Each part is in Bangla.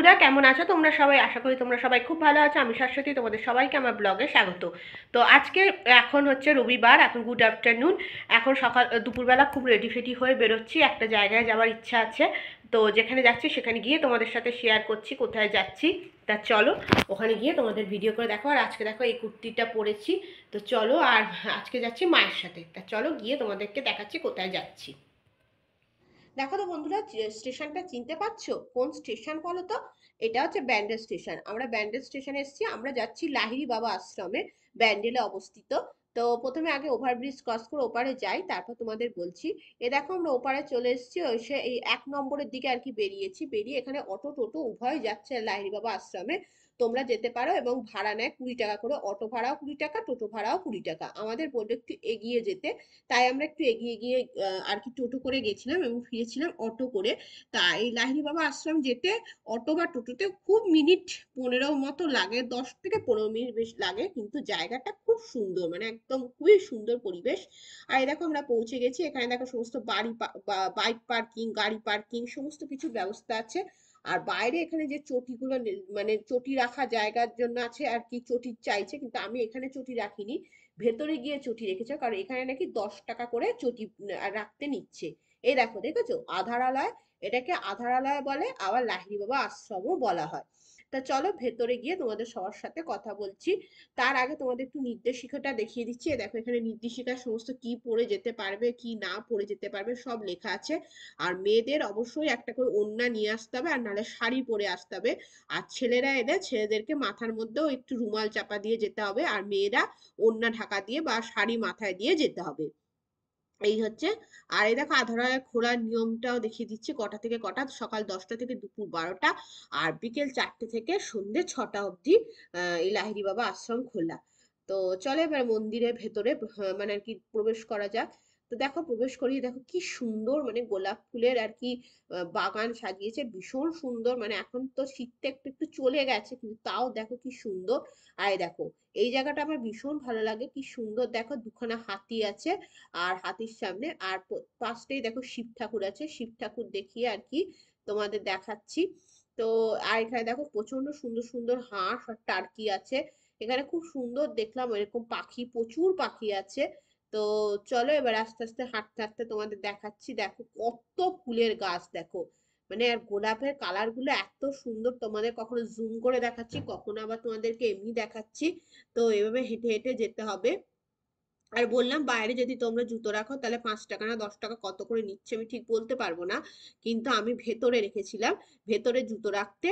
বন্ধুরা, কেমন আছো তোমরা সবাই? আশা করি তোমরা সবাই খুব ভালো আছো। আমি শাশ্বতী, তোমাদের সবাইকে আমার ব্লগে স্বাগত। তো আজকে এখন হচ্ছে রবিবার, এখন গুড আফটারনুন। এখন সকাল দুপুরবেলা খুব রেডি ফেডি হয়ে বেরোচ্ছি, একটা জায়গায় যাওয়ার ইচ্ছা আছে। তো যেখানে যাচ্ছি সেখানে গিয়ে তোমাদের সাথে শেয়ার করছি কোথায় যাচ্ছি। তা চলো ওখানে গিয়ে তোমাদের ভিডিও করে দেখো। আর আজকে দেখো এই কুর্তিটা পরেছি। তো চলো, আর আজকে যাচ্ছি মায়ের সাথে। তা চলো গিয়ে তোমাদেরকে দেখাচ্ছি কোথায় যাচ্ছি। দেখো তো বন্ধুরা, স্টেশনটা চিনতে পারছো? কোন স্টেশন বলো তো? এটা হচ্ছে ব্যান্ডেল স্টেশন। আমরা ব্যান্ডেল স্টেশনে এসেছি, আমরা যাচ্ছি লাহিড়ী বাবা আশ্রমে, ব্যান্ডেলে অবস্থিত। তো প্রথমে আগে ওভারব্রিজ ক্রস করে ওপারে যাই, তারপর তোমাদের বলছি। এ দেখো আমরা ওপারে চলে এসেছি, ওই সে এই 1 নম্বরের দিকে আর কি বেরিয়েছি। বেরিয়ে এখানে অটো টোটো উভয় যাচ্ছে লাহিড়ী বাবা আশ্রমে। তোমরা যেতে পারো, এবং ভাড়া নেয় 20 টাকা করে। অটো ভাড়াও 20 টাকা, টোটো ভাড়াও 20 টাকা। আমাদের বললো একটু এগিয়ে যেতে, তাই আমরা একটু এগিয়ে গিয়ে আর কি টোটো করে গেছিলাম এবং ফিরেছিলাম অটো করে। তাই এই লাহিড়ী বাবা আশ্রম যেতে অটো বা টোটোতে খুব মিনিট 15 মতো লাগে, 10 থেকে 15 মিনিট বেশ লাগে, কিন্তু জায়গাটা খুব সুন্দর, মানে একদম খুবই সুন্দর পরিবেশ। আর এই দেখো আমরা পৌঁছে গেছি। এখানে দেখো সমস্ত বাইক পার্কিং, গাড়ি পার্কিং সমস্ত কিছুর ব্যবস্থা আছে। আর বাইরে এখানে যে চটিগুলো মানে চটি রাখা জায়গার জন্য আছে আর কি, চটি চাইছে, কিন্তু আমি এখানে চটি রাখিনি, ভেতরে গিয়ে চটি রেখেছে, কারণ এখানে নাকি 10 টাকা করে চটি রাখতে নিচ্ছে। এই দেখো, দেখেছো আধারালয়, এটাকে আধারালয় বলে, আবার লাহিড়ী বাবা আশ্রমও বলা হয়। তা চলো ভেতরে গিয়ে তোমাদের সবার সাথে কথা বলছি। তার আগে তোমাদের একটু নির্দেশিকাটা দেখিয়ে দিচ্ছি। দেখো এখানে নির্দেশিকা সমস্ত কি পরে যেতে পারবে কি না পরে যেতে পারবে সব লেখা আছে। আর মেয়েদের অবশ্যই একটা করে ওড়না নিয়ে আসতে হবে, আর নাহলে শাড়ি পরে আসতে হবে। আর ছেলেরা এলে ছেলেদেরকে মাথার মধ্যেও একটু রুমাল চাপা দিয়ে যেতে হবে, আর মেয়েরা ওড়না ঢাকা দিয়ে বা শাড়ি মাথায় দিয়ে যেতে হবে। এই হচ্ছে। আর এই দেখো আধারায় খোলার নিয়মটাও দেখিয়ে দিচ্ছি, কটা থেকে কটা, সকাল 10টা থেকে দুপুর 12টা, আর বিকেল 4টে থেকে সন্ধ্যে 6টা অবধি এই লাহিড়ী বাবা আশ্রম খোলা। তো চলে এবার মন্দিরের ভেতরে মানে আর কি প্রবেশ করা যাক। তো দেখো প্রবেশ করিয়ে দেখো কি সুন্দর, মানে গোলাপ ফুলের আর কি বাগান সাজিয়েছে, ভীষণ সুন্দর। মানে এখন তো শীতটা একটু একটু চলে গেছে, কিন্তু তাও দেখো কি সুন্দর। আর এই দেখো এই জায়গাটা আমার ভীষণ ভালো লাগে, কি সুন্দর। দেখো দুখানা হাতি আছে, আর হাতির সামনে আর পাশটাই দেখো শিব ঠাকুর আছে। শিব ঠাকুর দেখিয়ে আর কি তোমাদের দেখাচ্ছি। তো আর এখানে দেখো প্রচন্ড সুন্দর সুন্দর হাঁস আর টার্কি আছে। এখানে খুব সুন্দর দেখলাম, এরকম পাখি, প্রচুর পাখি আছে। তো চলো এবার আস্তে আস্তে হাঁটতে হাঁটতে তোমাদের দেখাচ্ছি। দেখো কত ফুলের গাছ দেখো, মানে আর গোলাপের কালার গুলো এত সুন্দর, তোমাদের কখনো জুম করে দেখাচ্ছি, কখনো আবার তোমাদেরকে এমনি দেখাচ্ছি। তো এভাবে হেঁটে হেঁটে যেতে হবে। আর বললাম বাইরে যদি তোমরা জুতো রাখো তাহলে 5 টাকা না 10 টাকা কত করে নিচ্ছে আমি ঠিক বলতে পারবো না, কিন্তু আমি ভেতরে রেখেছিলাম, ভেতরে জুতো রাখতে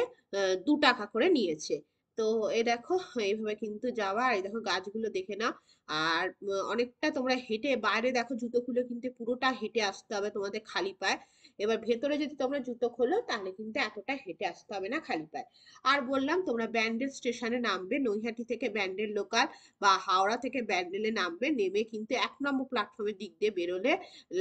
2 টাকা করে নিয়েছে। তো এই দেখো এইভাবে কিন্তু যাওয়া। আর এই দেখো গাছগুলো দেখে না। আর অনেকটা তোমরা হেঁটে, বাইরে দেখো জুতো খুলে কিন্তু পুরোটা হেঁটে আসতে হবে তোমাদের খালি পায়ে। এবার ভেতরে যদি তোমরা জুতো খোলো তাহলে কিন্তু এতটা হেঁটে আসতে হবে না খালি পায়ে। আর বললাম তোমরা ব্যান্ডেল স্টেশনে নামবে, নৈহাটি থেকে ব্যান্ডেল লোকাল বা হাওড়া থেকে ব্যান্ডেলে নামবে, নেমে কিন্তু 1 নম্বর প্ল্যাটফর্মের দিক দিয়ে বেরোলে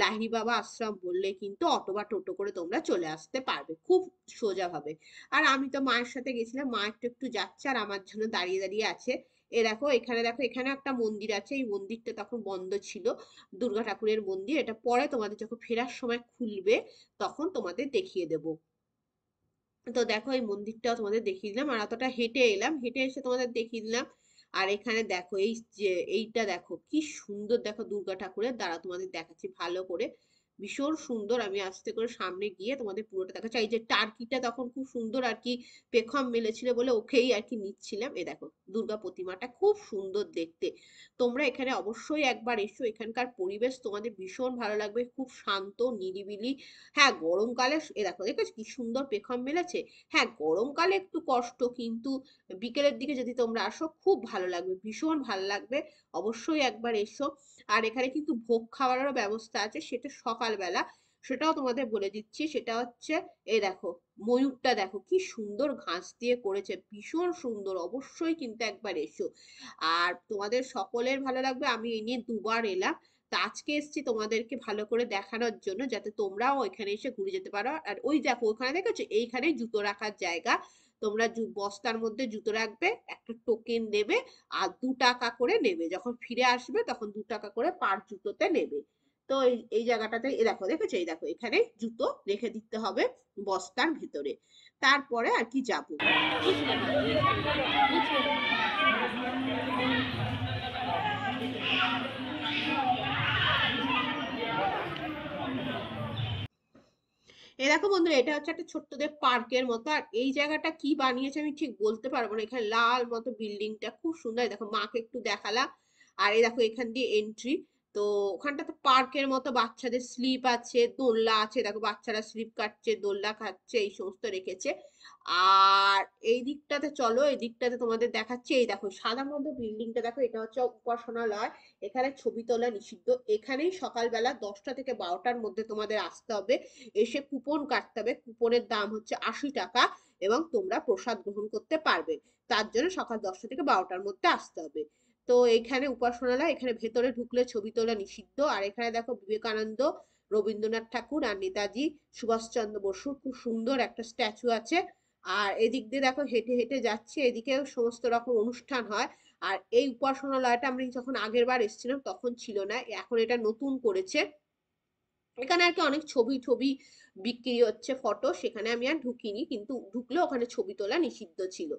লাহিড়ী বাবা আশ্রম বললে কিন্তু অটো বা টোটো করে তোমরা চলে আসতে পারবে খুব সোজা ভাবে। আর আমি তো মায়ের সাথে গেছিলাম, মা একটু একটু যাচ্ছে আর আমার জন্য দাঁড়িয়ে দাঁড়িয়ে আছে। এ দেখো এখানে, দেখো এখানে একটা মন্দির আছে, এই মন্দিরটা তখন বন্ধ ছিল, দুর্গা ঠাকুরের মন্দির। এটা পরে তোমাদের যখন ফেরার সময় খুলবে তখন তোমাদের দেখিয়ে দেবো। তো দেখো এই মন্দিরটাও তোমাদের দেখিয়ে দিলাম, আর অতটা হেঁটে এলাম, হেঁটে এসে তোমাদের দেখিয়ে দিলাম। আর এখানে দেখো এই যে এইটা দেখো কি সুন্দর, দেখো দুর্গা ঠাকুরের, দ্বারা তোমাদের দেখাচ্ছি ভালো করে, ভীষণ সুন্দর। আমি আস্তে করে সামনে গিয়ে তোমাদের পুরোটা দেখাচ্ছি। এই যে টার্কিটা তখন খুব সুন্দর আর কি পেখম মেলেছিল বলে ওকেই আর কি নিচ্ছিলাম। এ দেখো দুর্গা প্রতিমাটা খুব সুন্দর দেখতে। তোমরা এখানে অবশ্যই একবার এসো, এখানকার পরিবেশ তোমাদের ভীষণ ভালো লাগবে, খুব শান্ত নিরিবিলি। হ্যাঁ গরমকালে এ দেখো দেখেছো কি সুন্দর পেখম মেলেছে। হ্যাঁ গরমকালে একটু কষ্ট, কিন্তু বিকেলের দিকে যদি তোমরা আসো খুব ভালো লাগবে, ভীষণ ভালো লাগবে। অবশ্যই একবার এসো। আর এখানে কিন্তু ভোগ খাওয়ারও ব্যবস্থা আছে, সেটা সকালবেলা, সেটাও তোমাদের বলে দিচ্ছি। সেটা হচ্ছে এই দেখো ময়ূরটা দেখো কি সুন্দর ঘাস দিয়ে করেছে, ভীষণ সুন্দর। অবশ্যই কিন্তু একবার এসো, আর তোমাদের সকলের ভালো লাগবে। আমি এই নিয়ে 2বার এলাম। তা আজকে এসেছি তোমাদেরকে ভালো করে দেখানোর জন্য, যাতে তোমরাও এখানে এসে ঘুরে যেতে পারো। আর ওই দেখো ওখানে দেখেছো এইখানে জুতো রাখার জায়গা, তোমরা বস্তার মধ্যে জুতো রাখবে, একটা টোকেন দেবে, আর 2 টাকা করে নেবে, যখন ফিরে আসবে তখন 2 টাকা করে পার জুতোতে নেবে। তো এই জায়গাটাতে দেখো দেখেছো, এই দেখো এখানে জুতো রেখে দিতে হবে বস্তার ভিতরে। তারপরে আর কি যাবো। এই দেখো বন্ধুরা, এটা হচ্ছে একটা ছোট্টদের পার্কের মতো। আর এই জায়গাটা কি বানিয়েছে আমি ঠিক বলতে পারবো না। এখানে লাল মতো বিল্ডিংটা খুব সুন্দর, দেখো মাকে একটু দেখালাম। আর এই দেখো এখান দিয়ে এন্ট্রি। তো ওখানটা তো পার্কের মতো, বাচ্চাদের স্লিপ আছে, দোলনা আছে, দেখো বাচ্চারা স্লিপ কাটছে, দোলনা খাচ্ছে, এই সমস্ত রেখেছে। আর এই দিকটাতে চলো, এই দিকটাতে তোমাদের দেখাচ্ছি। এই দেখো সাদা মতো বিল্ডিংটা, দেখো এটা হচ্ছে উপাসনালয়। এখানে ছবি তোলা নিষিদ্ধ। এখানেই সকালবেলা 10টা থেকে 12টার মধ্যে তোমাদের আসতে হবে। এসে কুপন কাটতে হবে। কুপনের দাম হচ্ছে 80 টাকা, এবং তোমরা প্রসাদ গ্রহণ করতে পারবে। তার জন্য সকাল 10টা থেকে 12টার মধ্যে আসতে হবে। তো এখানে উপাসনালয়, এখানে ভেতরে ঢুকলে ছবি তোলা নিষিদ্ধ। আর এখানে দেখো বিবেকানন্দ, রবীন্দ্রনাথ ঠাকুর আর নেতাজি সুভাষচন্দ্র বসুর খুব সুন্দর একটা স্ট্যাচু আছে। আর এদিক দিয়ে দেখো হেঁটে হেঁটে যাচ্ছে, এদিকেও সমস্ত রকম অনুষ্ঠান হয়। আর এই উপাসনালয়টা আমি যখন আগের বার এসেছিলাম তখন ছিল না, এখন এটা নতুন করেছে। এখানে আর কি অনেক ছবি ছবি বিক্রি হচ্ছে, ফটো। সেখানে আমি আর ঢুকিনি, কিন্তু ঢুকলে ওখানে ছবি তোলা নিষিদ্ধ ছিল।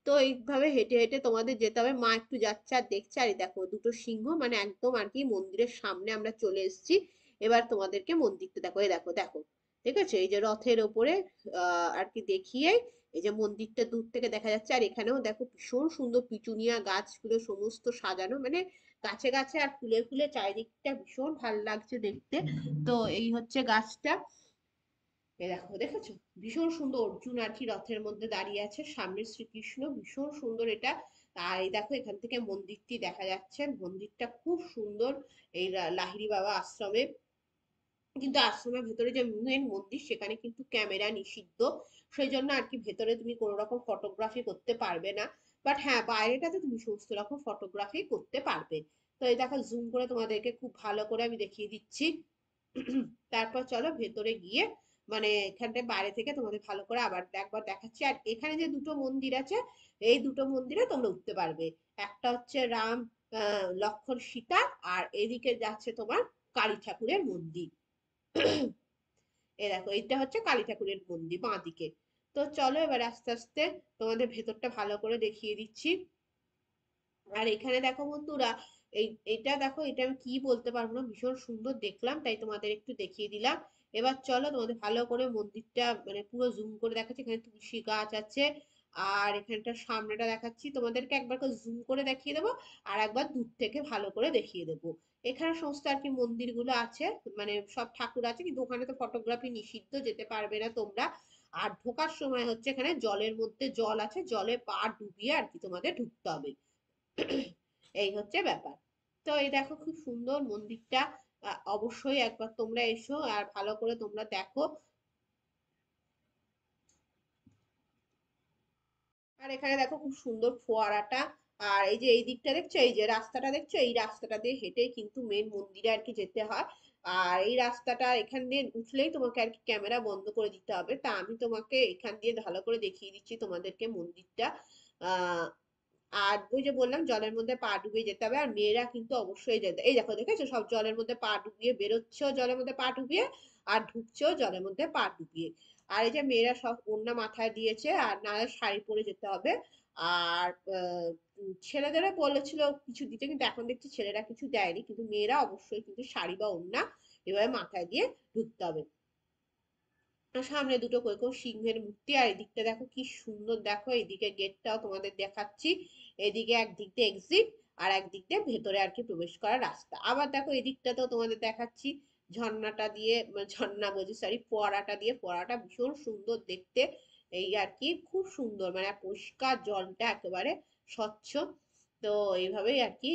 তো এইভাবে হেঁটে হেঁটে তোমাদের যেতে হবে। মা একটু যাচ্ছে আর দেখছে। আর এই দেখো দুটো সিংহ, মানে একদম আর কি মন্দিরের সামনে আমরা চলে এসেছি। এবার তোমাদেরকে মন্দিরটা দেখো, এই দেখো দেখো, ঠিক আছে, এই যে রথের ওপরে আর কি দেখিয়ে এই যে মন্দিরটা দূর থেকে দেখা যাচ্ছে। আর এখানেও দেখো ভীষণ সুন্দর পিটুনিয়া গাছগুলো সমস্ত সাজানো, মানে গাছে গাছে আর ফুলে ফুলে চারিদিকটা ভীষণ ভালো লাগছে দেখতে। তো এই হচ্ছে গাছটা। এই দেখো, দেখেছো, ভীষণ সুন্দর। অর্জুন আর কি রথের মধ্যে দাঁড়িয়ে আছে, সামনে শ্রীকৃষ্ণ, ভীষণ সুন্দর এটা। আর এই দেখো এখান থেকে মন্দিরটি দেখা যাচ্ছে। মন্দিরটা খুব সুন্দর। এই লাহিড়ী বাবা আশ্রমে, কিন্তু আশ্রমের ভেতরে যে মেন মন্দির সেখানে কিন্তু ক্যামেরা নিষিদ্ধ। সেই জন্য আর কি ভেতরে তুমি কোনো রকম ফটোগ্রাফি করতে পারবে না। বাট হ্যাঁ, বাইরেটাতে তুমি সমস্ত রকম ফটোগ্রাফি করতে পারবে। তো এই দেখো জুম করে তোমাদেরকে খুব ভালো করে আমি দেখিয়ে দিচ্ছি। তারপর চলো ভেতরে গিয়ে, মানে এখানটায় বাইরে থেকে তোমাদের ভালো করে আবার একবার দেখাচ্ছি। আর এখানে যে দুটো মন্দির আছে, এই দুটো মন্দিরে তোমরা উঠতে পারবে। একটা হচ্ছে রাম, লক্ষ্মণ, সীতা। আর এদিকে যাচ্ছে তোমার কালী ঠাকুরের মন্দির। এই দেখো এইটা হচ্ছে কালী ঠাকুরের মন্দির বাঁ দিকে। তো চলো এবার আস্তে আস্তে তোমাদের ভেতরটা ভালো করে দেখিয়ে দিচ্ছি। আর এখানে দেখো বন্ধুরা, এইটা দেখো, এটা আমি কি বলতে পারবো না, ভীষণ সুন্দর দেখলাম তাই তোমাদের একটু দেখিয়ে দিলাম। এবার চলো তোমাদের ভালো করে মন্দিরটা মানে পুরো জুম করে দেখাচ্ছি। এখানে তুলসী গাছ আছে। আর এখানটার সামনেটা দেখাচ্ছি তোমাদেরকে, একবার করে জুম করে দেখিয়ে দেবো। আর একবার দূর থেকে ভালো করে দেখিয়ে দেবো। এখানে সমস্ত আর কি মন্দিরগুলো আছে, মানে সব ঠাকুর আছে, কিন্তু ওখানে তো ফটোগ্রাফি নিষিদ্ধ, যেতে পারবে না তোমরা। আর ঢোকার সময় হচ্ছে এখানে জলের মধ্যে জল আছে, জলে পা ডুবিয়ে আর কি তোমাদের ঢুকতে হবে। এই হচ্ছে ব্যাপার। তো এই দেখো খুব সুন্দর মন্দিরটা। অবশ্যই একবার তোমরা এসো আর ভালো করে তোমরা দেখো। আর এখানে দেখো খুব সুন্দর ফোয়ারাটা। আর এই যে এই দিকটা দেখছো, এই যে রাস্তাটা দেখছো, এই রাস্তাটা দিয়ে হেঁটেই কিন্তু মেন মন্দিরে আর কি যেতে হয়। আর এই রাস্তাটা এখান দিয়ে উঠলেই তোমাকে আর কি ক্যামেরা বন্ধ করে দিতে হবে। তা আমি তোমাকে এখান দিয়ে ভালো করে দেখিয়ে দিচ্ছি তোমাদেরকে মন্দিরটা। আহ আর ওই যে বললাম জলের মধ্যে পা ডুবিয়ে যেতে হবে। আর মেয়েরা কিন্তু অবশ্যই যেতে, এই দেখো দেখেছো, সব জলের মধ্যে পা ডুবিয়ে বেরোচ্ছেও জলের মধ্যে পা ডুবিয়ে, আর ঢুকছেও জলের মধ্যে পা ডুবিয়ে। আর এই যে মেয়েরা সব ওড়না মাথায় দিয়েছে, আর না শাড়ি পরে যেতে হবে। আর ছেলেদেরও বলেছিল কিছু দিতে, কিন্তু এখন দেখছি ছেলেরা কিছু দেয়নি, কিন্তু মেয়েরা অবশ্যই কিন্তু শাড়ি বা ওড়না এভাবে মাথায় দিয়ে ঢুকতে হবে। সামনে দুটো করে সিংহের মূর্তি। আর এদিকটা দেখো কি সুন্দর, দেখো এইদিকে গেটটাও তোমাদের দেখাচ্ছি। এদিকে একদিক দিয়ে এক্সিট, আর একদিক দিয়ে ভেতরে আর কি প্রবেশ করার রাস্তা। আবার দেখো এদিকটাতেও তোমাদের দেখাচ্ছি, ঝর্ণাটা দিয়ে, ঝর্ণা বলছি সরি, ফোয়ারাটা দিয়ে, ফোয়ারাটা ভীষণ সুন্দর দেখতে। এই আর কি খুব সুন্দর, মানে পরিষ্কার জলটা একেবারে স্বচ্ছ। তো এইভাবেই আর কি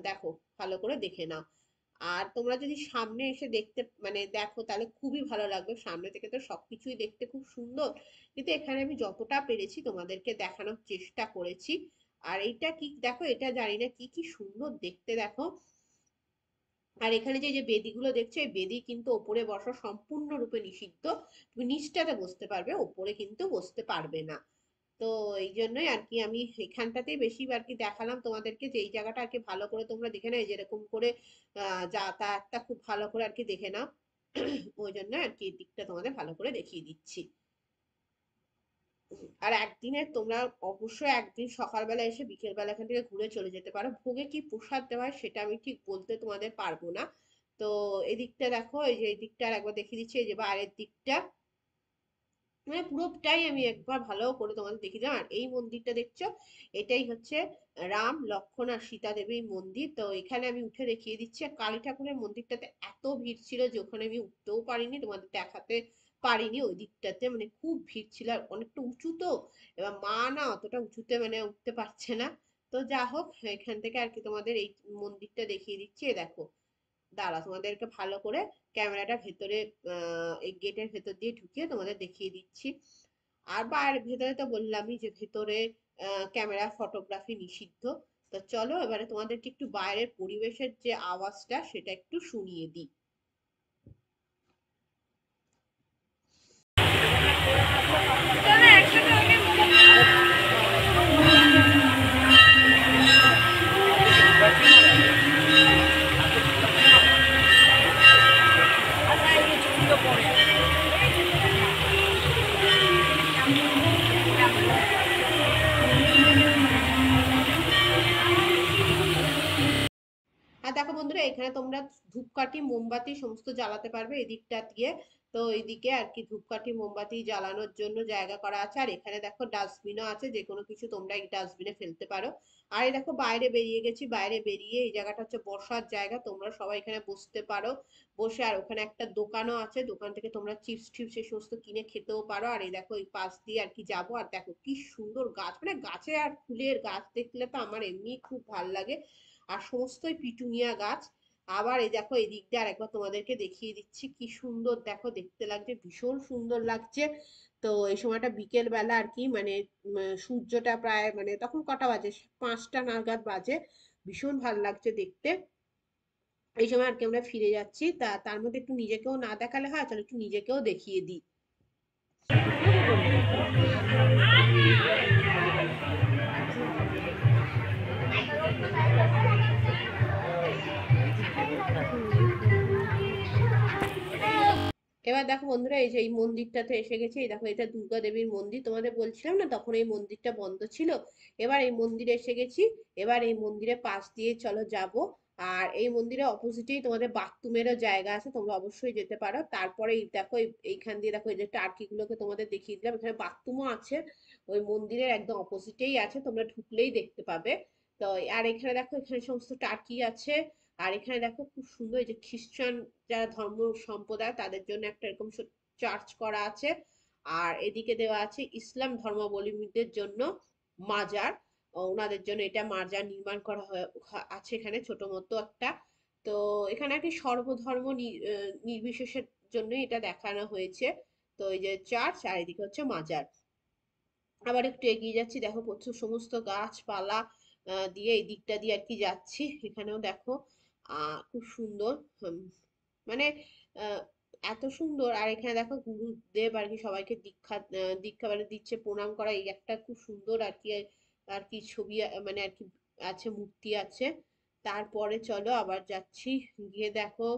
দেখো, ভালো করে দেখে নাও। আর তোমরা যদি সামনে এসে দেখতে মানে দেখো তাহলে খুবই ভালো লাগবে। সামনে থেকে তো সবকিছুই দেখতে খুব সুন্দর, কিন্তু এখানে আমি যতটা পেরেছি তোমাদেরকে দেখানোর চেষ্টা করেছি। আর এইটা কি দেখো, এটা জানি না কি কি সুন্দর দেখতে, দেখো। আর এখানে যে যে বেদিগুলো দেখছো, এই বেদি কিন্তু ওপরে বসা সম্পূর্ণরূপে নিষিদ্ধ। তুমি নিচটাতে বসতে পারবে, ওপরে কিন্তু বসতে পারবে না। তো এই জন্যই আর কি আমি এখানটাতেই বেশি আর কি দেখালাম তোমাদেরকে, যে এই জায়গাটা আর কি ভালো করে তোমরা দেখে নাও, যেরকম করে যাতায়াতটা খুব ভালো করে আর কি দেখে নাও। ওই জন্য আর কি এই দিকটা তোমাদের ভালো করে দেখিয়ে দিচ্ছি। আর একদিনে তোমরা অবশ্যই একদিন সকালবেলা এসে বিকেলবেলা এখান থেকে ঘুরে চলে যেতে পারো। ভোগে কি প্রসাদ দেওয়া হয় সেটা আমি ঠিক বলতে তোমাদের পারবো না। তো এদিকটা দেখো, এই যে এই দিকটা আর একবার দেখিয়ে দিচ্ছি, এই যে বাইরের দিকটা মানে পুরোটাই আমি একবার ভালো করে তোমাদের দেখিয়ে দিলাম। আর এই মন্দিরটা দেখছো, এটাই হচ্ছে রাম লক্ষ্মণ আর সীতা দেবীর মন্দির। তো এখানে আমি উঠে দেখিয়ে দিচ্ছি। আর কালী ঠাকুরের মন্দিরটাতে এত ভিড় ছিল যে ওখানে আমি উঠতেও পারিনি, তোমাদের দেখাতে পারিনি। ওই দিকটাতে মানে খুব ভিড় ছিল, আর অনেকটা উঁচু তো, এবার মা না অতটা উঁচুতে মানে উঠতে পারছে না। তো যা হোক, এখান থেকে আর কি তোমাদের এই মন্দিরটা দেখিয়ে দিচ্ছি। দেখো, দাঁড়া তোমাদেরকে ভালো করে ক্যামেরাটা ভেতরে এই গেটের ভেতর দিয়ে ঢুকিয়ে তোমাদের দেখিয়ে দিচ্ছি। আর বাইরে ভেতরে তো বললামই যে ভেতরে ক্যামেরা ফটোগ্রাফি নিষিদ্ধ। তো চলো এবারে তোমাদেরকে একটু বাইরের পরিবেশের যে আওয়াজটা সেটা একটু শুনিয়ে দিই। আর দেখো বন্ধুরা, এখানে তোমরা ধূপকাঠি মোমবাতি সমস্ত জ্বালাতে পারবে এদিকটা দিয়ে। তো এইদিকে আর কি ধূপকাঠি মোমবাতি জ্বালানোর জন্য জায়গা করা আছে। আর এখানে দেখো ডাস্টবিনও আছে, যে কোনো কিছু তোমরা এই ডাস্টবিনে ফেলতে পারো। আর এই দেখো বাইরে বেরিয়ে গেছি, বাইরে বেরিয়ে এই জায়গাটা হচ্ছে বসার জায়গা, তোমরা সবাই এখানে বসতে পারো। বসে, আর ওখানে একটা দোকানও আছে, দোকান থেকে তোমরা চিপস টিপস এই সমস্ত কিনে খেতেও পারো। আর এই দেখো এই পাশ দিয়ে আর কি যাবো, আর দেখো কি সুন্দর গাছ, মানে গাছে আর ফুলের গাছ দেখলে তো আমার এমনি খুব ভাল লাগে। আর সমস্তই পিটুনিয়া গাছ। আবার এই দেখো এই দিক দিয়ে আরেকবার তোমাদেরকে দেখিয়ে দিচ্ছি, কি সুন্দর দেখো দেখতে লাগছে, ভীষণ সুন্দর লাগছে। তো এই সময়টা বিকেল বেলা আর কি, মানে সূর্যটা প্রায় মানে তখন কটা বাজে, 5টা নাগাদ বাজে। ভীষণ ভালো লাগছে দেখতে। এই সময় আর কি আমরা ফিরে যাচ্ছি, তার মধ্যে একটু নিজেকেও না দেখালে হয়, চলো একটু নিজেকেও দেখিয়ে দিই। এবার দেখো বন্ধুরা, এই যে এই মন্দিরটাতে এসে গেছে। এই দেখো, এটা দুর্গা দেবীর মন্দির, তোমাদের বলছিলাম না তখন এই মন্দিরটা বন্ধ ছিল। এবার এই মন্দিরে এসে গেছি। এবার এই মন্দিরের পাশ দিয়ে চলো যাব। আর এই মন্দিরের অপোজিটেই তোমাদের বাথরুমেরও জায়গা আছে, তোমরা অবশ্যই যেতে পারো। তারপরে এই দেখো এইখান দিয়ে দেখো, এই যে টার্কি গুলোকে তোমাদের দেখিয়ে দিলাম, এখানে বাথরুমও আছে। ওই মন্দিরের একদম অপোজিটেই আছে, তোমরা ঢুকলেই দেখতে পাবে। তো আর এখানে দেখো, এখানে সমস্ত টার্কি আছে। আর এখানে দেখো খুব সুন্দর, এই যে খ্রিস্টান যারা ধর্ম সম্প্রদায় তাদের জন্য একটা এরকম চার্চ করা আছে। আর এদিকে দেওয়া আছে ইসলাম ধর্মাবলম্বীদের জন্য মাজার। ওনাদের জন্য এটা মাজার নির্মাণ করা আছে এখানে ছোট মতো একটা। তো এখানে আর কি সর্বধর্ম নির্বিশেষের জন্য এটা দেখানো হয়েছে। তো এই যে চার্চ, আর এদিকে হচ্ছে মাজার। আবার একটু এগিয়ে যাচ্ছি, দেখো প্রচুর সমস্ত গাছপালা দিয়ে এই দিকটা দিয়ে আর কি যাচ্ছি। এখানেও দেখো খুব সুন্দর। মানে আহ, এত সুন্দর। আর এখানে দেখো গুরুদেব আর কি সবাইকে দীক্ষা মানে দিচ্ছে, প্রণাম করা, এই একটা খুব সুন্দর আর কি, আর কি ছবি মানে আর কি আছে, মূর্তি আছে। তারপরে চলো আবার যাচ্ছি, গিয়ে দেখো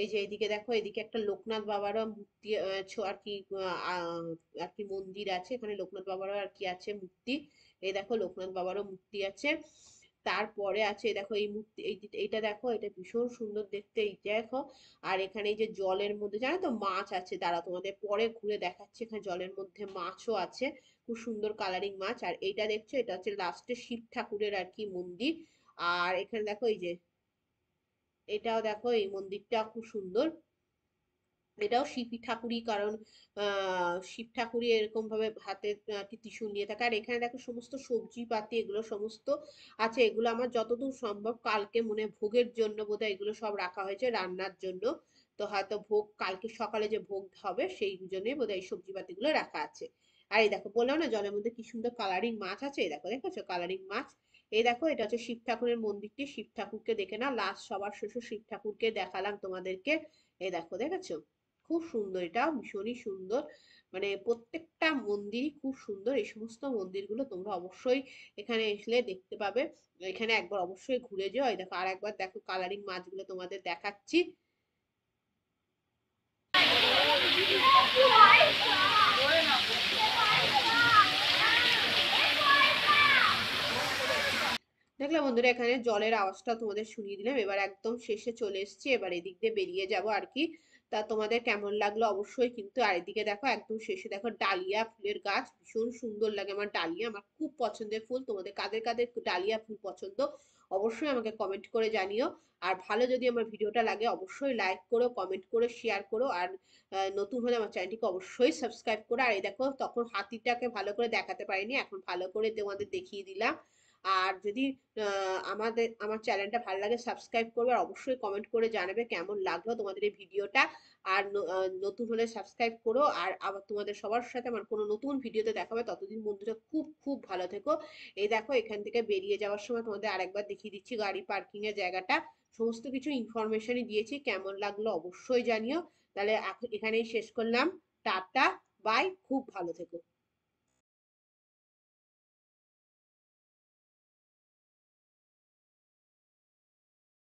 এই যে এইদিকে দেখো, এদিকে একটা লোকনাথ বাবারও মূর্তি আর কি আর কি মন্দির আছে, এখানে লোকনাথ বাবারও আর কি আছে মূর্তি। এই দেখো লোকনাথ বাবারও মূর্তি আছে। তারপরে আছে এই দেখো এই মূর্তি, এইটা দেখো, এটা ভীষণ সুন্দর দেখতে, এই দেখো। আর এখানে এই যে জলের মধ্যে জানো তো মাছ আছে, তারা তোমাদের পরে ঘুরে দেখাচ্ছে, এখানে জলের মধ্যে মাছও আছে, খুব সুন্দর কালারিং মাছ। আর এইটা দেখছো, এটা হচ্ছে লাস্টে শিব ঠাকুরের আর কি মন্দির। আর এখানে দেখো এই যে এটাও দেখো, এই মন্দিরটা খুব সুন্দর। এটাও শিব ঠাকুরই, কারণ শিব ঠাকুরই এরকম ভাবে হাতে কি ত্রিশূল নিয়ে থাকে। আর এখানে দেখো সমস্ত সবজি পাতি এগুলো সমস্ত আছে। এগুলো আমার যতদূর সম্ভব কালকে মনে হয় ভোগের জন্য বোধহয় এগুলো সব রাখা হয়েছে রান্নার জন্য। তো হয়তো ভোগ কালকে সকালে যে ভোগ হবে সেই জন্যই বোধহয় এই সবজি পাতিগুলো রাখা আছে। আর এই দেখো বললাম না জলের মধ্যে কি সুন্দর কালারিং মাছ আছে, এই দেখো দেখেছো কালারিং মাছ। এই দেখো, এটা হচ্ছে শিব ঠাকুরের মন্দিরটি, শিব ঠাকুরকে দেখে না লাস্ট সবার শেষে শিব ঠাকুরকে দেখালাম তোমাদেরকে। এই দেখো দেখেছো, খুব সুন্দর, এটা ভীষণই সুন্দর। মানে প্রত্যেকটা মন্দিরই খুব সুন্দর। এই সমস্ত মন্দিরগুলো তোমরা অবশ্যই এখানে এসলে দেখতে পাবে। এখানে একবার অবশ্যই ঘুরে যাও। এই দেখো আর একবার দেখো কালারিং মাছগুলো তোমাদের দেখাচ্ছি। দেখলাম বন্ধুরা, এখানে জলের আওয়াজটা তোমাদের শুনিয়ে দিলাম। এবার একদম শেষে চলে এসেছি, এবার এদিক দিয়ে বেরিয়ে যাব আর কি। তা তোমাদের কেমন লাগলো অবশ্যই কিন্তু। আর এদিকে দেখো একদম শেষে দেখো ডালিয়া ফুলের গাছ, ভীষণ সুন্দর লাগে আমার ডালিয়া, আমার খুব পছন্দের ফুল। তোমাদের কাদের কাদের ডালিয়া ফুল পছন্দ অবশ্যই আমাকে কমেন্ট করে জানিও। আর ভালো যদি আমার ভিডিওটা লাগে অবশ্যই লাইক করো, কমেন্ট করো, শেয়ার করো। আর নতুন হলে আমার চ্যানেলটিকে অবশ্যই সাবস্ক্রাইব করো। আর এই দেখো তখন হাতিটাকে ভালো করে দেখাতে পারিনি, এখন ভালো করে তোমাদের দেখিয়ে দিলাম। আর যদি আমার চ্যানেলটা ভালো লাগে সাবস্ক্রাইব করবে, আর অবশ্যই কমেন্ট করে জানাবে কেমন লাগলো তোমাদের এই ভিডিওটা। আর নতুন হলে সাবস্ক্রাইব করো। আর আবার তোমাদের সবার সাথে আমার কোনো নতুন ভিডিওতে দেখা হবে। ততদিন বন্ধুরা খুব খুব ভালো থেকো। এই দেখো এখান থেকে বেরিয়ে যাওয়ার সময় তোমাদের আরেকবার দেখিয়ে দিচ্ছি গাড়ি পার্কিং এর জায়গাটা। সমস্ত কিছু ইনফরমেশনই দিয়েছি, কেমন লাগলো অবশ্যই জানিও। তাহলে এখানেই শেষ করলাম। টাটা, বাই, খুব ভালো থেকো।